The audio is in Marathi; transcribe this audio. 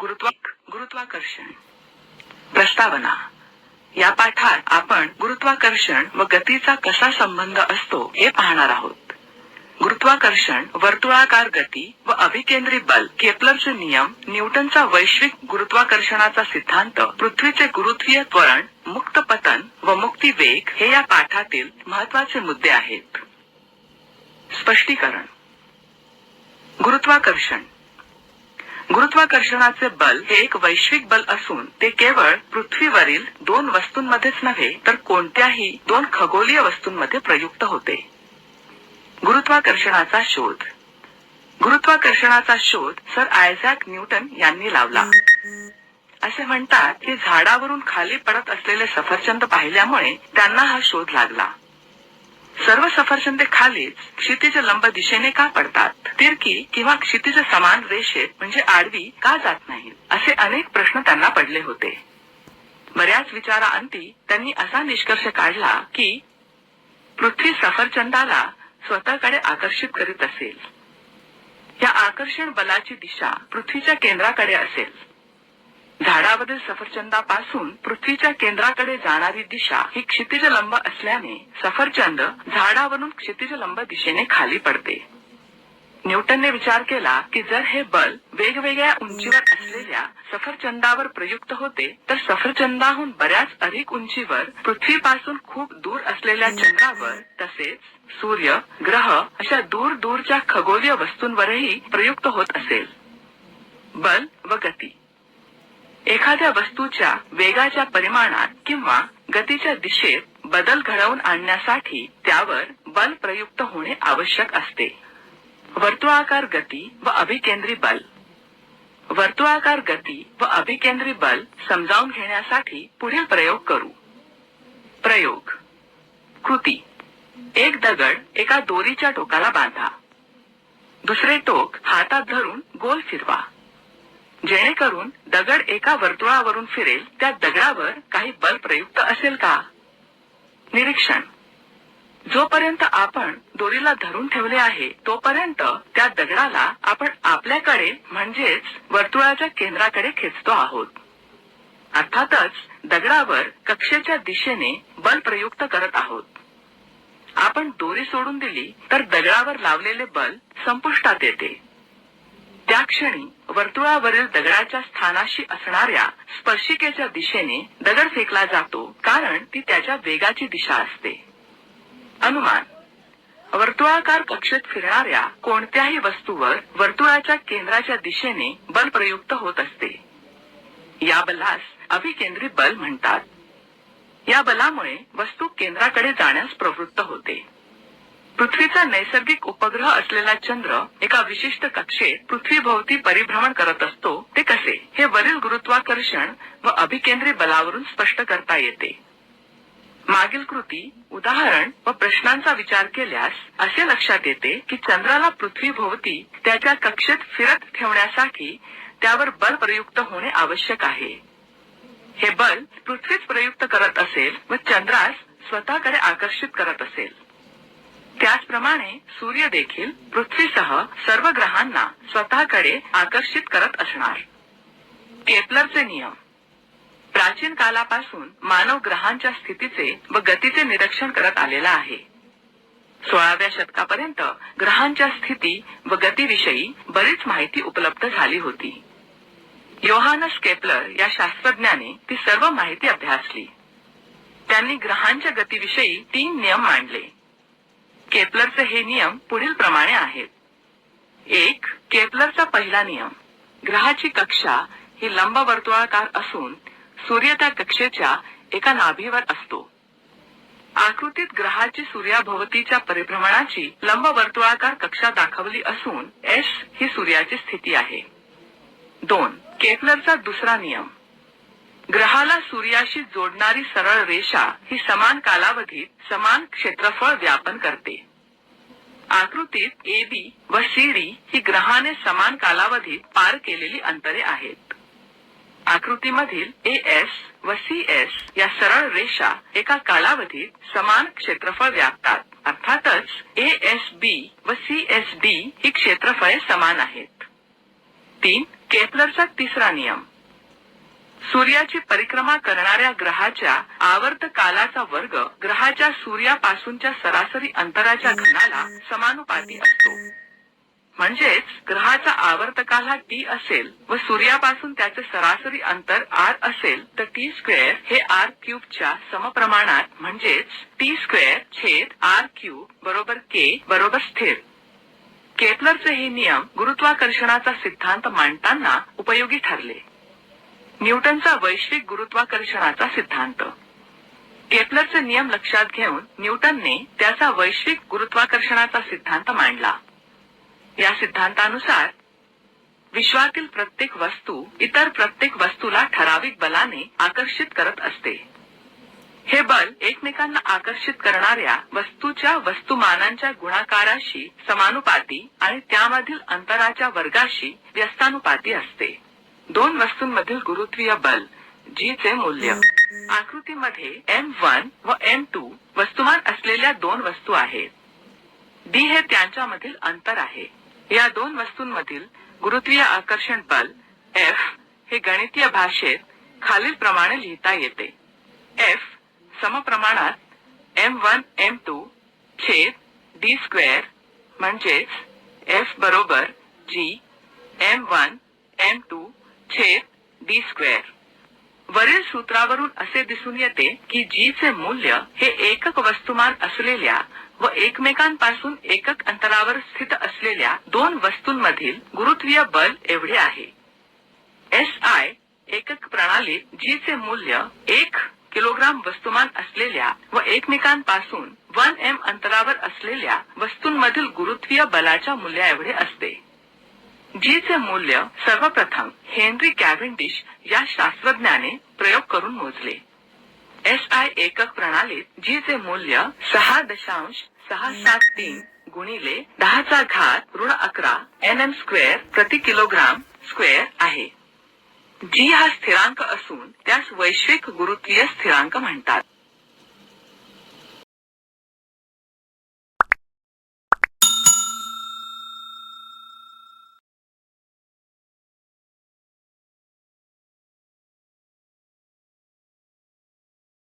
गुरुत्वाकर्षण प्रस्तावना. या पाठात आपण गुरुत्वाकर्षण व गतीचा कसा संबंध असतो हे पाहणार आहोत. गुरुत्वाकर्षण, वर्तुळाकार गती व अभिकेंद्री बल, केपलरचे नियम, न्यूटनचा वैश्विक गुरुत्वाकर्षणाचा सिद्धांत, पृथ्वीचे गुरुत्वीय त्वरण, मुक्त पतन व मुक्ती वेग हे या पाठातील महत्त्वाचे मुद्दे आहेत. स्पष्टीकरण. गुरुत्वाकर्षणाचे बल हे एक वैश्विक बल असून ते केवळ पृथ्वीवरील दोन वस्तूंमध्येच नव्हे तर कोणत्याही दोन खगोलीय वस्तूंमध्ये प्रयुक्त होते. गुरुत्वाकर्षणाचा शोध सर आयझॅक न्यूटन यांनी लावला. असे म्हणतात की झाडावरून खाली पडत असलेले सफरचंद पाहिल्यामुळे त्यांना हा शोध लागला. सर्व सफरचंदे खालीच क्षितिज लंब दिशेने का पडतात, तिरकी किंवा क्षितिज समान रेषेत म्हणजे आडवी का जात नाहीत, असे अनेक प्रश्न त्यांना पडले होते. बऱ्याच विचाराअंती त्यांनी असा निष्कर्ष काढला की पृथ्वी सफरचंदाला स्वतःकडे आकर्षित करीत असेल. या आकर्षण बलाची दिशा पृथ्वीच्या केंद्राकडे असेल. झाडावरील सफरचंदापासून पृथ्वीच्या केंद्राकडे जाणारी दिशा ही क्षितिज लंब असल्याने सफरचंद झाडावरून क्षितिज लंब दिशेने खाली पडते. न्यूटनने विचार केला की जर हे बल वेगवेगळ्या उंचीवर असलेल्या सफरचंदावर प्रयुक्त होते तर सफरचंदाहून बऱ्याच अधिक उंचीवर पृथ्वीपासून खूप दूर असलेल्या चंद्रावर तसेच सूर्य, ग्रह अशा दूरच्या खगोलीय वस्तूंवरही प्रयुक्त होत असेल. बल व गती. एखाद्या वस्तूच्या वेगाच्या परिमाणात किंवा गतीच्या दिशेत बदल घडवून आणण्यासाठी त्यावर बल प्रयुक्त होणे आवश्यक असते. वर्तुळाकार गती व अभिकेंद्री बल. वर्तुळाकार गती व अभिकेंद्री बल समजावून घेण्यासाठी पुढील प्रयोग करू. प्रयोग. कृती. एक दगड एका दोरीच्या टोकाला बांधा. दुसरे टोक हातात धरून गोल फिरवा. जेणेकरून दगड एका वर्तुळावरून फिरेल. त्या दगडावर काही बल प्रयुक्त असेल का? निरीक्षण. जोपर्यंत आपण दोरीला धरून ठेवले आहे तोपर्यंत त्या दगडाला आपण आपल्याकडे म्हणजेच वर्तुळाच्या केंद्राकडे खेचतो आहोत. अर्थातच दगडावर कक्षेच्या दिशेने बल प्रयुक्त करत आहोत. आपण दोरी सोडून दिली तर दगडावर लावलेले बल संपुष्टात येते. त्या क्षणी वर्तुळावरील दगडाच्या स्थानाशी असणाऱ्या स्पर्शिकेच्या दिशेने दगड फेकला जातो कारण ती त्याच्या वेगाची दिशा असते. अनुमान. वर्तुळाकार कक्षेत फिरणाऱ्या कोणत्याही वस्तूवर वर्तुळाच्या केंद्राच्या दिशेने बल प्रयुक्त होत असते. या बलास अभिकेंद्री बल म्हणतात. या बलामुळे वस्तू केंद्राकडे जाण्यास प्रवृत्त होते. पृथ्वीचा नैसर्गिक उपग्रह असलेला चंद्र एका विशिष्ट कक्षेत पृथ्वीभोवती परिभ्रमण करत असतो. ते कसे हे वरील गुरुत्वाकर्षण व अभिकेंद्री बलावरून स्पष्ट करता येते. मागील कृती, उदाहरण व प्रश्नांचा विचार केल्यास असे लक्षात येते की चंद्राला पृथ्वीभोवती त्याच्या कक्षेत फिरत ठेवण्यासाठी त्यावर बल प्रयुक्त होणे आवश्यक आहे. हे बल पृथ्वीच प्रयुक्त करत असेल व चंद्रास स्वतःकडे आकर्षित करत असेल. त्याचप्रमाणे सूर्य देखील पृथ्वीसह सर्व ग्रहांना स्वतःकडे आकर्षित करत असणार. केपलरचे नियम. प्राचीन कालापासून मानव ग्रहांच्या स्थितीचे व गतीचे निरीक्षण करत आलेला आहे. 16व्या शतकापर्यंत ग्रहांच्या स्थिती व गतीविषयी बरीच माहिती उपलब्ध झाली होती. योहानस केपलर या शास्त्रज्ञाने ती सर्व माहिती अभ्यासली. त्यांनी ग्रहांच्या गतीविषयी 3 नियम मांडले. केपलरचे हे नियम पुढील प्रमाणे आहेत. 1. केपलरचा पहिला नियम. ग्रहाची कक्षा ही लंबवर्तुळाकार असून सूर्य त्या कक्षेच्या एका नाभीवर असतो. आकृतीत ग्रहाची सूर्याभोवतीच्या परिभ्रमणाची लंबवर्तुळाकार कक्षा दाखवली असून एस ही सूर्याची स्थिती आहे. 2. केपलरचा दुसरा नियम. ग्रहाला सूर्याशी जोडणारी सरळ रेषा ही समान कालावधीत समान क्षेत्रफळ व्यापन करते. आकृतीत AB व CD ही ग्रहाने समान कालावधीत पार केलेली अंतरे आहेत. आकृतीमधील AS व CS या सरळ रेषा एका कालावधीत समान क्षेत्रफळ व्यापतात. अर्थातच ASB व CSD ही क्षेत्रफळे समान आहेत. 3. केपलरचा तिसरा नियम. सूर्याची परिक्रमा करणाऱ्या ग्रहाच्या आवर्त कालाचा वर्ग ग्रहाच्या सूर्यापासूनच्या सरासरी अंतराच्या घनाला समानुपाती असतो. म्हणजेच ग्रहाचा आवर्तकाल हा टी असेल व सूर्यापासून त्याचे सरासरी अंतर आर असेल तर टी स्क्वेअर हे आर क्यूबच्या समप्रमाणात म्हणजेच टी स्क्वेअर छेद आर क्यूब बरोबर के बरोबर स्थिर. केपलरचे हे नियम गुरुत्वाकर्षणाचा सिद्धांत मांडताना उपयोगी ठरले. न्यूटनचा वैश्विक गुरुत्वाकर्षणाचा सिद्धांत. केपलरचे नियम लक्षात घेऊन न्यूटनने त्याचा वैश्विक गुरुत्वाकर्षणाचा सिद्धांत मांडला. या सिद्धांतानुसार विश्वातील प्रत्येक वस्तू इतर प्रत्येक वस्तूला ठराविक बलाने आकर्षित करत असते. हे बल एकमेकांना आकर्षित करणाऱ्या वस्तूच्या वस्तुमानांच्या गुणाकाराशी समानुपाती आणि त्यामधील अंतराच्या वर्गाशी व्यस्तानुपाती असते. दोन वस्तूंमधील गुरुत्वीय बल G चे मूल्य. आकृतीमध्ये M1 व M2 वस्तुमान असलेल्या दोन वस्तू आहेत. D हे त्यांच्यामधील अंतर आहे. या दोन वस्तूंमधील गुरुत्वीय आकर्षण बल F हे गणितीय भाषेत खालील प्रमाणे लिहिता येते. F समप्रमाणात M1 M2 छेद D स्क्वेअर म्हणजेच F बरोबर G M1 M2 छेद D स्क्वेअर. वरील सूत्रावरून असे दिसून येते की G चे मूल्य हे एकक वस्तुमान असलेल्या व एकमेकांपासून एकक अंतरावर स्थित असलेल्या दोन वस्तूंमधील गुरुत्वीय बल एवढे आहे. SI एकक प्रणालीत G चे मूल्य 1 किलोग्राम वस्तुमान असलेल्या व एकमेकांपासून 1 m अंतरावर असलेल्या वस्तूंमधील गुरुत्वीय बलाच्या मूल्या एवढे असते. G चे मूल्य सर्वप्रथम हेनरी कॅव्हेंडिश या शास्त्रज्ञाने प्रयोग करून मोजले. SI एकक प्रणालीत G चे मूल्य 6.673 गुणिले 10⁻11 Nm स्क्वेअर प्रति किलोग्राम स्क्वेअर आहे. G हा स्थिरांक असून त्यास वैश्विक गुरुत्वीय स्थिरांक म्हणतात.